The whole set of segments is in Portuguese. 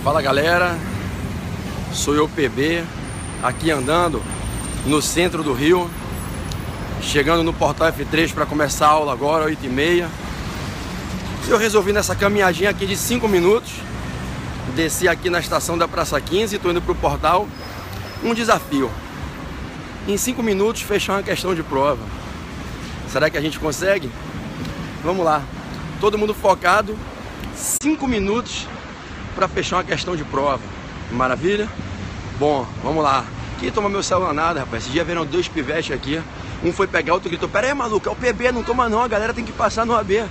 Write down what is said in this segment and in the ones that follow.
Fala galera, sou eu PB, aqui andando no centro do Rio, chegando no Portal F3 para começar a aula agora, 8h30. Eu resolvi nessa caminhadinha aqui de 5 minutos, desci aqui na estação da Praça 15, estou indo para o portal, um desafio. Em 5 minutos fechar uma questão de prova. Será que a gente consegue? Vamos lá, todo mundo focado, 5 minutos para fechar uma questão de prova. Maravilha? Bom, vamos lá. Aqui toma meu celular nada, rapaz. Esse dia vieram 2 pivetes aqui. Um foi pegar, outro gritou: pera aí, maluco, é o PB, não toma não, a galera tem que passar no AB.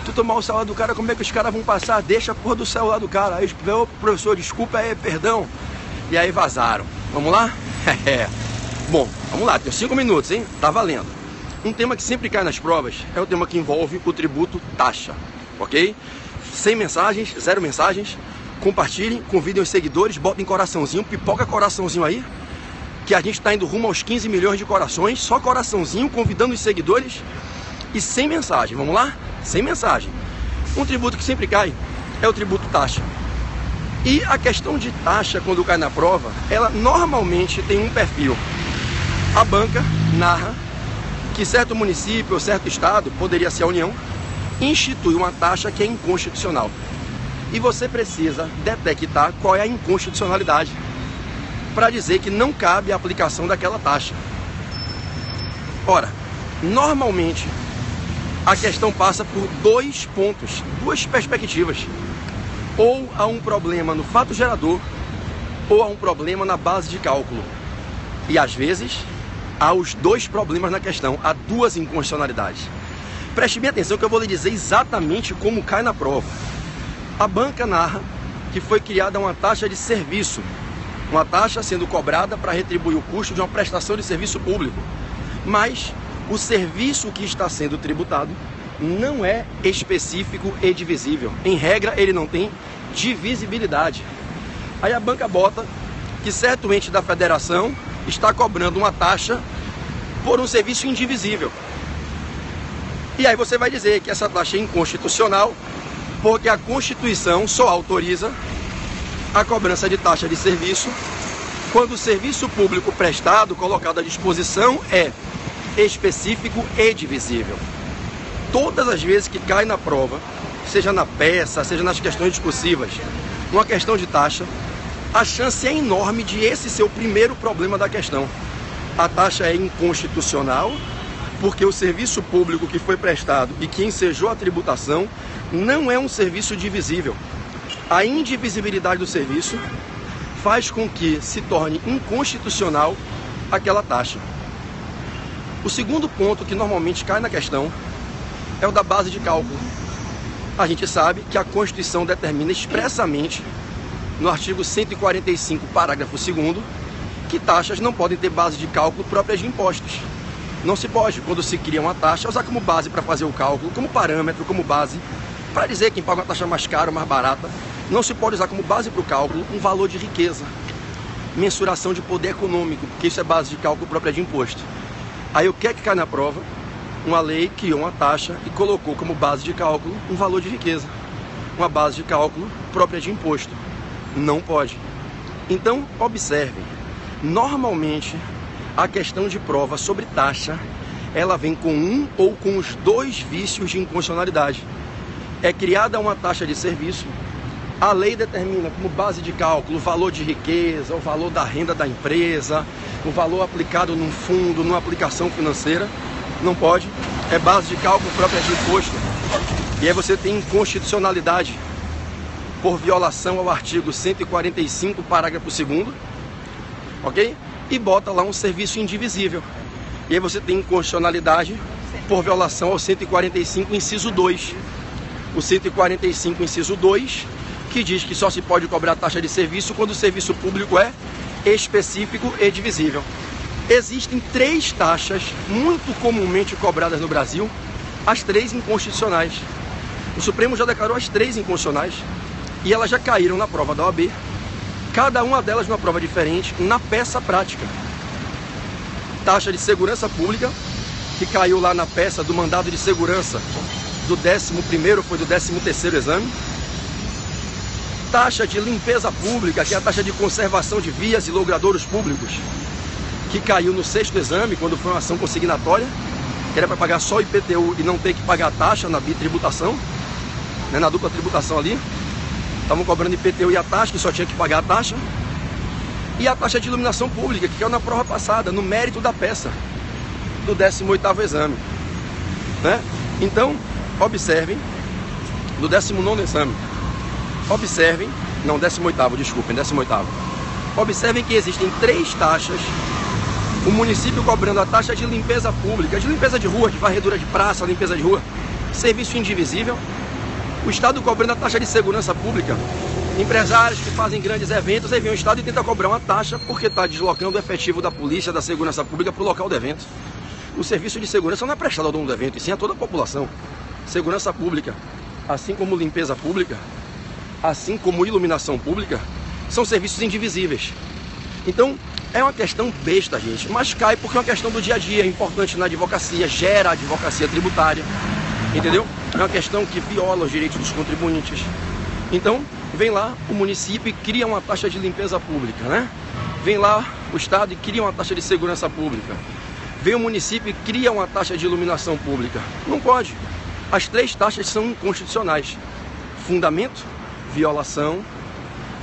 Tu tomar o celular do cara, como é que os caras vão passar? Deixa a porra do celular do cara. Aí o professor, desculpa aí, perdão. E aí vazaram. Vamos lá? Bom, vamos lá, tem 5 minutos, hein? Tá valendo. Um tema que sempre cai nas provas é o tema que envolve o tributo taxa, ok? 100 mensagens, 0 mensagens. Compartilhem, convidem os seguidores, botem coraçãozinho, pipoca coraçãozinho aí, que a gente está indo rumo aos 15 milhões de corações, só coraçãozinho, convidando os seguidores. E 100 mensagens, vamos lá? 100 mensagens. Um tributo que sempre cai é o tributo taxa. E a questão de taxa, quando cai na prova, ela normalmente tem um perfil. A banca narra que certo município ou certo estado, poderia ser a União, institui uma taxa que é inconstitucional. E você precisa detectar qual é a inconstitucionalidade para dizer que não cabe a aplicação daquela taxa. Ora, normalmente a questão passa por 2 pontos, 2 perspectivas. Ou há um problema no fato gerador, ou há um problema na base de cálculo. E às vezes há os 2 problemas na questão, há 2 inconstitucionalidades. Preste bem atenção que eu vou lhe dizer exatamente como cai na prova. A banca narra que foi criada uma taxa de serviço, uma taxa sendo cobrada para retribuir o custo de uma prestação de serviço público. Mas o serviço que está sendo tributado não é específico e divisível. Em regra, ele não tem divisibilidade. Aí a banca bota que certo ente da federação está cobrando uma taxa por um serviço indivisível. E aí você vai dizer que essa taxa é inconstitucional, porque a Constituição só autoriza a cobrança de taxa de serviço quando o serviço público prestado, colocado à disposição, é específico e divisível. Todas as vezes que cai na prova, seja na peça, seja nas questões discursivas, uma questão de taxa, a chance é enorme de esse ser o primeiro problema da questão. A taxa é inconstitucional, porque o serviço público que foi prestado e que ensejou a tributação não é um serviço divisível. A indivisibilidade do serviço faz com que se torne inconstitucional aquela taxa. O segundo ponto que normalmente cai na questão é o da base de cálculo. A gente sabe que a Constituição determina expressamente, no artigo 145, parágrafo 2º, que taxas não podem ter base de cálculo próprias de impostos. Não se pode, quando se cria uma taxa, usar como base para fazer o cálculo, como parâmetro, como base, para dizer quem paga uma taxa mais cara ou mais barata. Não se pode usar como base para o cálculo um valor de riqueza, mensuração de poder econômico, porque isso é base de cálculo própria de imposto. Aí o que é que cai na prova? Uma lei criou uma taxa e colocou como base de cálculo um valor de riqueza, uma base de cálculo própria de imposto. Não pode. Então, observem, normalmente a questão de prova sobre taxa, ela vem com um ou com os 2 vícios de inconstitucionalidade. É criada uma taxa de serviço, a lei determina como base de cálculo o valor de riqueza, o valor da renda da empresa, o valor aplicado num fundo, numa aplicação financeira. Não pode, é base de cálculo própria de imposto. E aí você tem inconstitucionalidade por violação ao artigo 145, parágrafo 2º, ok? E bota lá um serviço indivisível. E aí você tem inconstitucionalidade por violação ao 145, inciso 2. O 145, inciso 2, que diz que só se pode cobrar taxa de serviço quando o serviço público é específico e divisível. Existem 3 taxas muito comumente cobradas no Brasil, as 3 inconstitucionais. O Supremo já declarou as 3 inconstitucionais e elas já caíram na prova da OAB, cada uma delas numa prova diferente, na peça prática. Taxa de segurança pública, que caiu lá na peça do mandado de segurança do 11º, foi do 13º exame. taxa de limpeza pública, que é a taxa de conservação de vias e logradouros públicos, que caiu no 6º exame, quando foi uma ação consignatória, que era para pagar só o IPTU e não ter que pagar a taxa na bitributação, né, na dupla tributação ali. Estavam cobrando IPTU e a taxa, que só tinha que pagar a taxa. E a taxa de iluminação pública, que caiu na prova passada, no mérito da peça do 18º exame, né? Então, observem, no 19º exame, observem, não, 18º, desculpem, 18º. Observem que existem 3 taxas, o município cobrando a taxa de limpeza pública, de limpeza de rua, de varredura de praça, limpeza de rua, serviço indivisível. O Estado cobrando a taxa de segurança pública. Empresários que fazem grandes eventos, aí vem o Estado e tenta cobrar uma taxa porque está deslocando o efetivo da polícia, da segurança pública para o local do evento. O serviço de segurança não é prestado ao dono do evento, e sim a toda a população. Segurança pública, assim como limpeza pública, assim como iluminação pública, são serviços indivisíveis. Então, é uma questão besta, gente, mas cai porque é uma questão do dia a dia, é importante na advocacia, gera a advocacia tributária, entendeu? É uma questão que viola os direitos dos contribuintes. Então, vem lá o município e cria uma taxa de limpeza pública, né? Vem lá o Estado e cria uma taxa de segurança pública. Vem o município e cria uma taxa de iluminação pública. Não pode. As 3 taxas são inconstitucionais. Fundamento, violação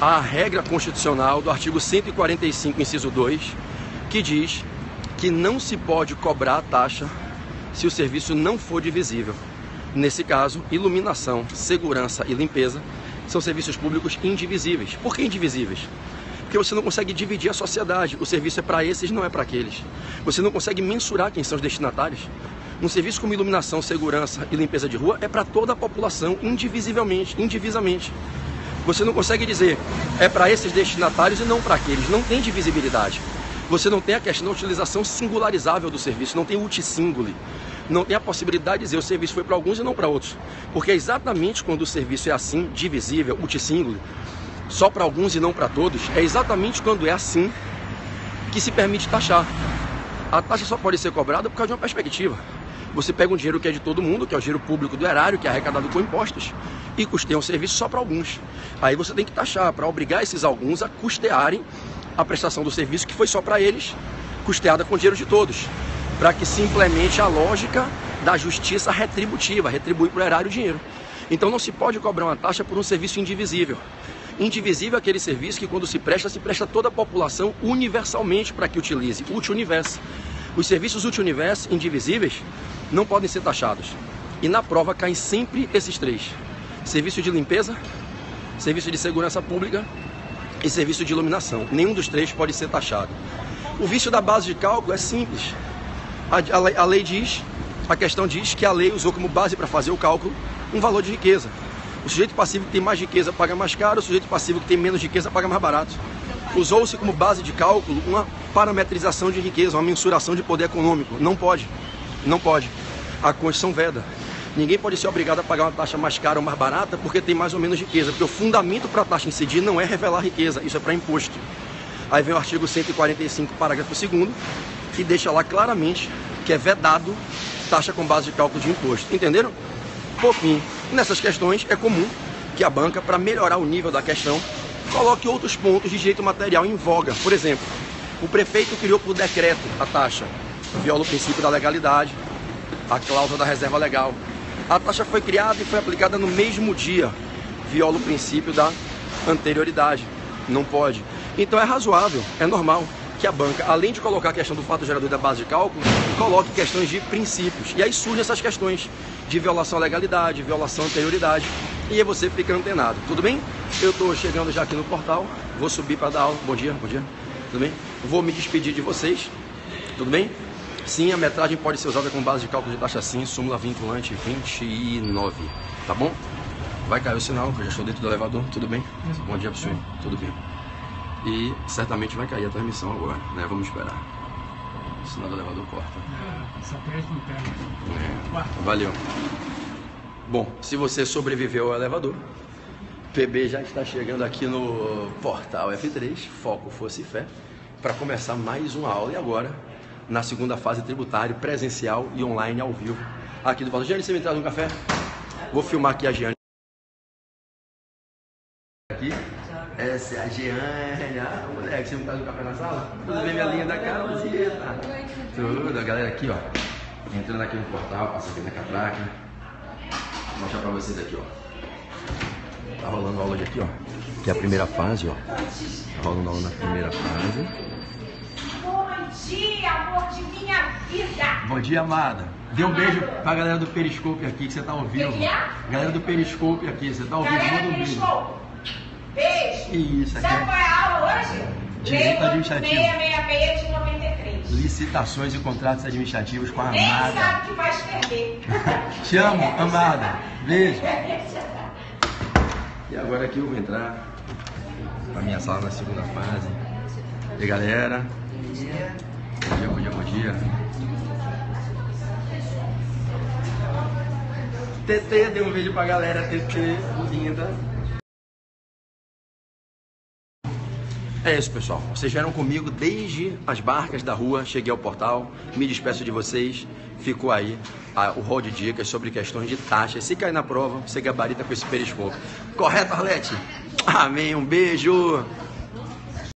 à regra constitucional do artigo 145, inciso 2, que diz que não se pode cobrar a taxa se o serviço não for divisível. Nesse caso, iluminação, segurança e limpeza são serviços públicos indivisíveis. Por que indivisíveis? Porque você não consegue dividir a sociedade. O serviço é para esses, não é para aqueles. Você não consegue mensurar quem são os destinatários. Um serviço como iluminação, segurança e limpeza de rua é para toda a população, indivisamente. Você não consegue dizer é para esses destinatários e não para aqueles. Não tem divisibilidade. Você não tem a questão da utilização singularizável do serviço, não tem uti-singuli. Não tem a possibilidade de dizer o serviço foi para alguns e não para outros. Porque é exatamente quando o serviço é assim, divisível, uti-singuli, só para alguns e não para todos, é exatamente quando é assim que se permite taxar. A taxa só pode ser cobrada por causa de uma perspectiva. Você pega um dinheiro que é de todo mundo, que é o dinheiro público do erário, que é arrecadado com impostos, e custeia um serviço só para alguns. Aí você tem que taxar para obrigar esses alguns a custearem a prestação do serviço que foi só para eles, custeada com dinheiro de todos, para que se implemente a lógica da justiça retributiva, retribuir para o erário o dinheiro. Então não se pode cobrar uma taxa por um serviço indivisível. Indivisível é aquele serviço que quando se presta a toda a população universalmente para que utilize, uti-universo. Os serviços uti-universo indivisíveis não podem ser taxados. E na prova caem sempre esses 3. Serviço de limpeza, serviço de segurança pública e serviço de iluminação. Nenhum dos 3 pode ser taxado. O vício da base de cálculo é simples. A lei diz, a questão diz que a lei usou como base para fazer o cálculo um valor de riqueza. O sujeito passivo que tem mais riqueza paga mais caro, o sujeito passivo que tem menos riqueza paga mais barato. Usou-se como base de cálculo uma parametrização de riqueza, uma mensuração de poder econômico. Não pode. Não pode. A Constituição veda. Ninguém pode ser obrigado a pagar uma taxa mais cara ou mais barata porque tem mais ou menos riqueza. Porque o fundamento para a taxa incidir não é revelar riqueza, isso é para imposto. Aí vem o artigo 145, parágrafo 2º, que deixa lá claramente que é vedado taxa com base de cálculo de imposto. Entenderam? Por fim, nessas questões é comum que a banca, para melhorar o nível da questão, coloque outros pontos de direito material em voga. Por exemplo, o prefeito criou por decreto a taxa, viola o princípio da legalidade, a cláusula da reserva legal. A taxa foi criada e foi aplicada no mesmo dia, viola o princípio da anterioridade, não pode. Então é razoável, é normal que a banca, além de colocar a questão do fato gerador da base de cálculo, coloque questões de princípios. E aí surgem essas questões de violação à legalidade, violação à anterioridade, e aí você fica antenado. Tudo bem? Eu estou chegando já aqui no portal, vou subir para dar aula. Bom dia, tudo bem? Vou me despedir de vocês, tudo bem? Sim, a metragem pode ser usada com base de cálculo de taxa sim, súmula vinculante 29, tá bom? Vai cair o sinal, que eu já estou dentro do elevador, tudo bem? Bom dia para o senhor, tudo bem? E certamente vai cair a transmissão agora, né? Vamos esperar. O sinal do elevador corta. Valeu. Bom, se você sobreviveu ao elevador, PB já está chegando aqui no portal F3, Foco, Força e Fé, para começar mais uma aula. E agora, na segunda fase tributária, presencial e online ao vivo, aqui do Paulo. Giane, você me traz um café? Vou filmar aqui a Giane. Aqui, essa é a Jeane. Ah, moleque, você não tá no café na sala? Tudo bem, minha linda Carlosita? Tudo, a galera aqui, ó. Entrando aqui no portal, passa aqui na catraca. Vou mostrar pra vocês aqui, ó. Tá rolando aula de aqui, ó. Que é a primeira fase, ó. Tá rolando aula na primeira fase. Bom dia, amor de minha vida! Bom dia, amada. Dê um beijo pra galera do Periscope aqui que você tá ouvindo. Que é? Galera do Periscope aqui, você tá ouvindo? Galera Manda do um beijo. Periscope, beijo! Isso aqui. Sabe qual é a aula hoje? Direito administrativo. 666 de 93. Licitações e contratos administrativos com a Nem amada. sabe que vai escrever. Te amo, amada. Beijo. E agora aqui eu vou entrar pra minha sala na segunda fase. E aí, galera? Bom dia, bom dia, bom dia. TT, dê um beijo pra galera, TT, linda. É isso, pessoal. Vocês vieram comigo desde as barcas da rua, cheguei ao portal, me despeço de vocês. Ficou aí o rol de dicas sobre questões de taxas. Se cair na prova, você gabarita com esse periscope. Correto, Arlete? Amém, um beijo!